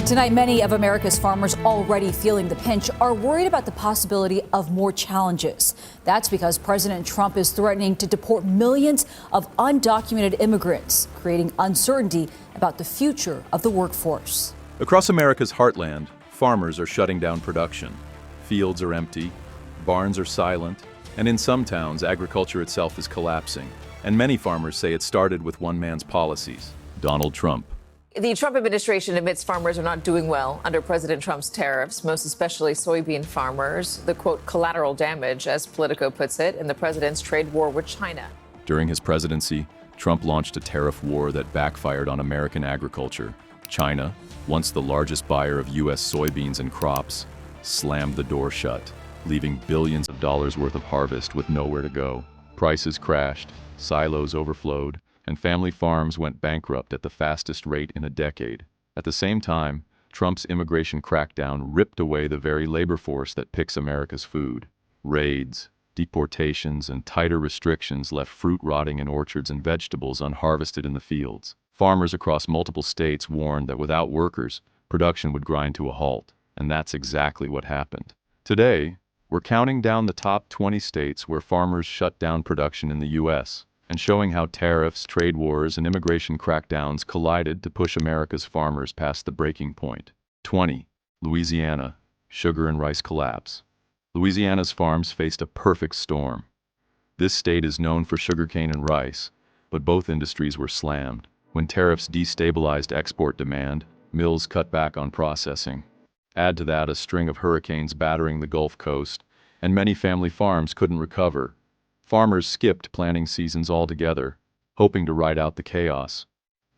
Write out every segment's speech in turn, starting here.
Tonight, many of America's farmers already feeling the pinch are worried about the possibility of more challenges. That's because President Trump is threatening to deport millions of undocumented immigrants, creating uncertainty about the future of the workforce. Across America's heartland, farmers are shutting down production. Fields are empty, barns are silent, and in some towns, agriculture itself is collapsing. And many farmers say it started with one man's policies, Donald Trump. The Trump administration admits farmers are not doing well under President Trump's tariffs, most especially soybean farmers. The, quote, collateral damage, as Politico puts it, in the president's trade war with China. During his presidency, Trump launched a tariff war that backfired on American agriculture. China, once the largest buyer of U.S. soybeans and crops, slammed the door shut, leaving billions of dollars worth of harvest with nowhere to go. Prices crashed, silos overflowed, and family farms went bankrupt at the fastest rate in a decade. At the same time, Trump's immigration crackdown ripped away the very labor force that picks America's food. Raids, deportations, and tighter restrictions left fruit rotting in orchards and vegetables unharvested in the fields. Farmers across multiple states warned that without workers, production would grind to a halt, and that's exactly what happened. Today, we're counting down the top 20 states where farmers shut down production in the U.S., and showing how tariffs, trade wars, and immigration crackdowns collided to push America's farmers past the breaking point. 20. Louisiana, sugar and rice collapse. Louisiana's farms faced a perfect storm. This state is known for sugarcane and rice, but both industries were slammed. When tariffs destabilized export demand, mills cut back on processing. Add to that a string of hurricanes battering the Gulf Coast, and many family farms couldn't recover. Farmers skipped planting seasons altogether, hoping to ride out the chaos.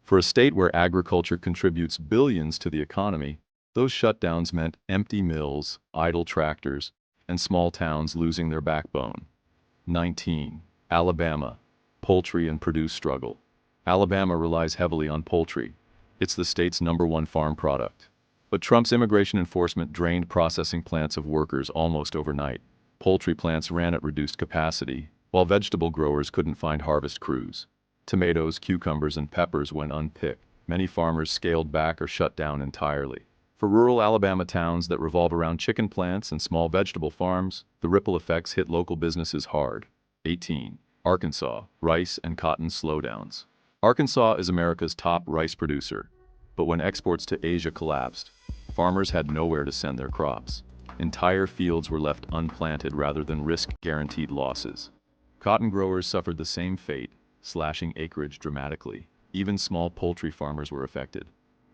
For a state where agriculture contributes billions to the economy, those shutdowns meant empty mills, idle tractors, and small towns losing their backbone. 19. Alabama, poultry and produce struggle. Alabama relies heavily on poultry. It's the state's #1 farm product. But Trump's immigration enforcement drained processing plants of workers almost overnight. Poultry plants ran at reduced capacity, while vegetable growers couldn't find harvest crews. Tomatoes, cucumbers, and peppers went unpicked. Many farmers scaled back or shut down entirely. For rural Alabama towns that revolve around chicken plants and small vegetable farms, the ripple effects hit local businesses hard. 18. Arkansas, rice and cotton slowdowns. Arkansas is America's top rice producer, but when exports to Asia collapsed, farmers had nowhere to send their crops. Entire fields were left unplanted rather than risk guaranteed losses. Cotton growers suffered the same fate, slashing acreage dramatically. Even small poultry farmers were affected,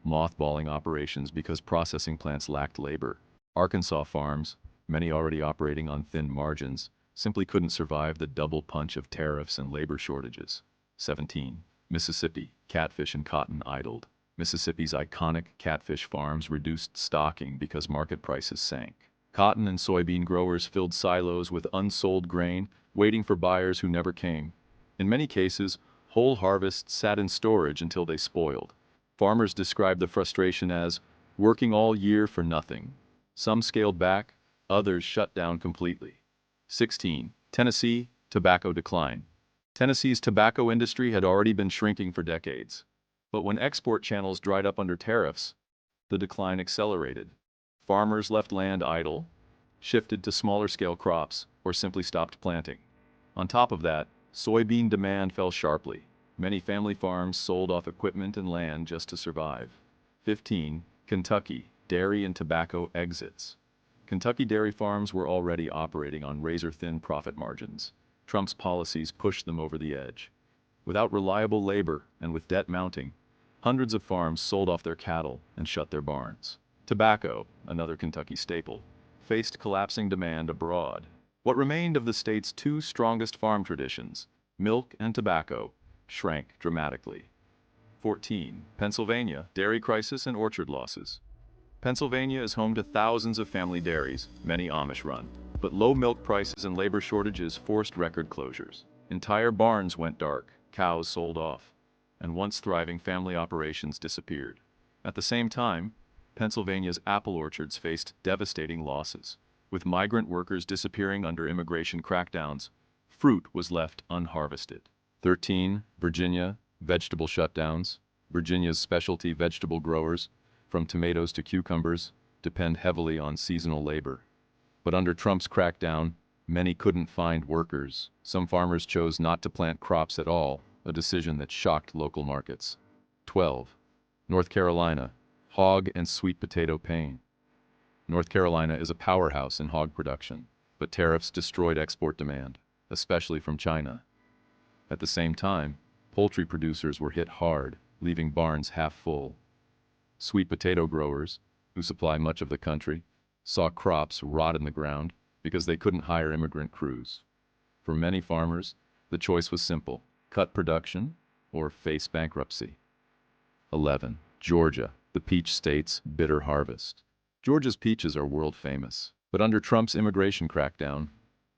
mothballing operations because processing plants lacked labor. Arkansas farms, many already operating on thin margins, simply couldn't survive the double punch of tariffs and labor shortages. 17. Mississippi, catfish and cotton idled. Mississippi's iconic catfish farms reduced stocking because market prices sank. Cotton and soybean growers filled silos with unsold grain, waiting for buyers who never came. In many cases, whole harvests sat in storage until they spoiled. Farmers described the frustration as working all year for nothing. Some scaled back, others shut down completely. 16. Tennessee, tobacco decline. Tennessee's tobacco industry had already been shrinking for decades. But when export channels dried up under tariffs, the decline accelerated. Farmers left land idle, shifted to smaller-scale crops, or simply stopped planting. On top of that, soybean demand fell sharply. Many family farms sold off equipment and land just to survive. 15. Kentucky, dairy and tobacco exits. Kentucky dairy farms were already operating on razor-thin profit margins. Trump's policies pushed them over the edge. Without reliable labor and with debt mounting, hundreds of farms sold off their cattle and shut their barns. Tobacco, another Kentucky staple, faced collapsing demand abroad. What remained of the state's two strongest farm traditions, milk and tobacco, shrank dramatically. 14. Pennsylvania, dairy crisis and orchard losses. Pennsylvania is home to thousands of family dairies, many Amish-run. But low milk prices and labor shortages forced record closures. Entire barns went dark, cows sold off, and once thriving family operations disappeared. At the same time, Pennsylvania's apple orchards faced devastating losses. With migrant workers disappearing under immigration crackdowns, fruit was left unharvested. 13. Virginia, vegetable shutdowns. Virginia's specialty vegetable growers, from tomatoes to cucumbers, depend heavily on seasonal labor. But under Trump's crackdown, many couldn't find workers. Some farmers chose not to plant crops at all, a decision that shocked local markets. 12. North Carolina, hog and sweet potato pain. North Carolina is a powerhouse in hog production, but tariffs destroyed export demand, especially from China. At the same time, poultry producers were hit hard, leaving barns half full. Sweet potato growers, who supply much of the country, saw crops rot in the ground because they couldn't hire immigrant crews. For many farmers, the choice was simple: cut production or face bankruptcy. 11. Georgia, the peach state's bitter harvest. Georgia's peaches are world famous, but under Trump's immigration crackdown,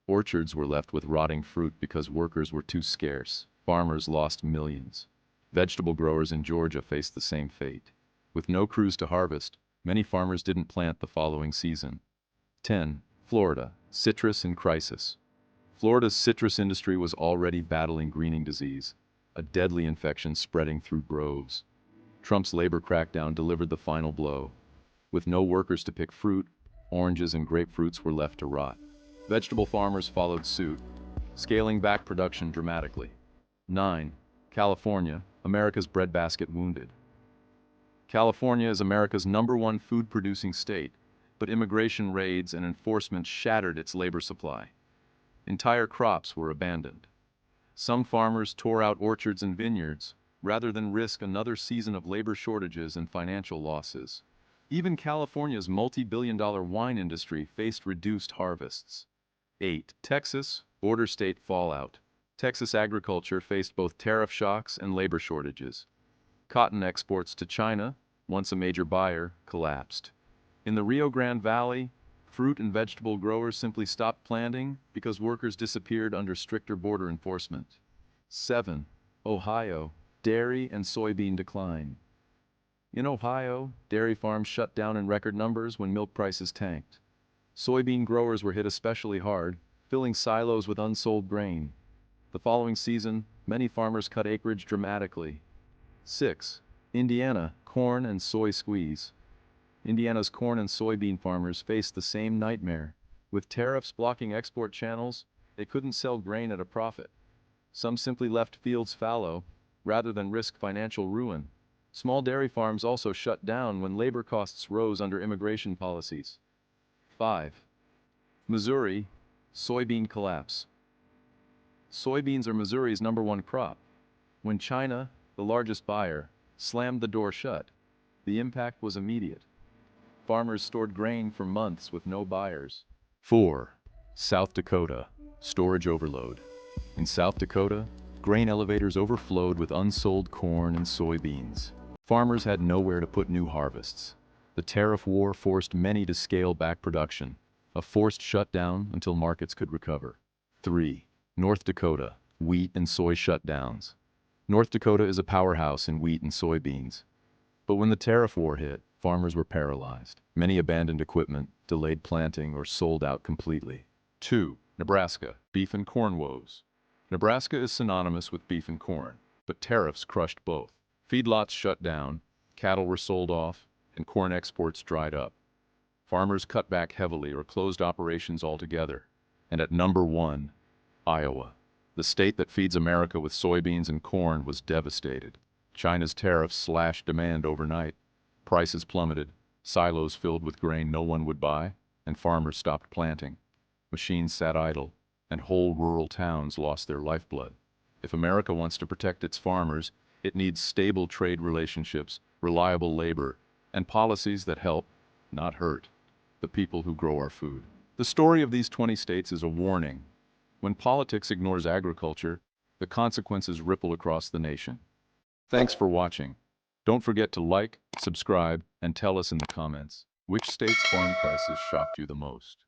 orchards were left with rotting fruit because workers were too scarce. Farmers lost millions. Vegetable growers in Georgia faced the same fate. With no crews to harvest, many farmers didn't plant the following season. 10. Florida, citrus in crisis. Florida's citrus industry was already battling greening disease, a deadly infection spreading through groves. Trump's labor crackdown delivered the final blow. With no workers to pick fruit, oranges and grapefruits were left to rot. Vegetable farmers followed suit, scaling back production dramatically. 9. California, America's breadbasket wounded. California is America's #1 food-producing state, but immigration raids and enforcement shattered its labor supply. Entire crops were abandoned. Some farmers tore out orchards and vineyards, rather than risk another season of labor shortages and financial losses. Even California's multi-billion-dollar wine industry faced reduced harvests. 8. Texas, border state fallout. Texas agriculture faced both tariff shocks and labor shortages. Cotton exports to China, once a major buyer, collapsed. In the Rio Grande Valley, fruit and vegetable growers simply stopped planting because workers disappeared under stricter border enforcement. 7. Ohio, dairy and soybean decline. In Ohio, dairy farms shut down in record numbers when milk prices tanked. Soybean growers were hit especially hard, filling silos with unsold grain. The following season, many farmers cut acreage dramatically. 6. Indiana, corn and soy squeeze. Indiana's corn and soybean farmers faced the same nightmare. With tariffs blocking export channels, they couldn't sell grain at a profit. Some simply left fields fallow, rather than risk financial ruin. Small dairy farms also shut down when labor costs rose under immigration policies. 5. Missouri, soybean collapse. Soybeans are Missouri's #1 crop. When China, the largest buyer, slammed the door shut, the impact was immediate. Farmers stored grain for months with no buyers. 4. South Dakota, storage overload. In South Dakota, grain elevators overflowed with unsold corn and soybeans. Farmers had nowhere to put new harvests. The tariff war forced many to scale back production, a forced shutdown until markets could recover. 3. North Dakota, wheat and soy shutdowns. North Dakota is a powerhouse in wheat and soybeans. But when the tariff war hit, farmers were paralyzed. Many abandoned equipment, delayed planting, or sold out completely. 2. Nebraska, beef and corn woes. Nebraska is synonymous with beef and corn, but tariffs crushed both. Feedlots shut down, cattle were sold off, and corn exports dried up. Farmers cut back heavily or closed operations altogether. And at #1, Iowa, the state that feeds America with soybeans and corn, was devastated. China's tariffs slashed demand overnight. Prices plummeted, silos filled with grain no one would buy, and farmers stopped planting. Machines sat idle, and whole rural towns lost their lifeblood. If America wants to protect its farmers, it needs stable trade relationships, reliable labor, and policies that help, not hurt, the people who grow our food. The story of these 20 states is a warning. When politics ignores agriculture, the consequences ripple across the nation. Thanks for watching. Don't forget to like, subscribe, and tell us in the comments which state's farm prices shocked you the most.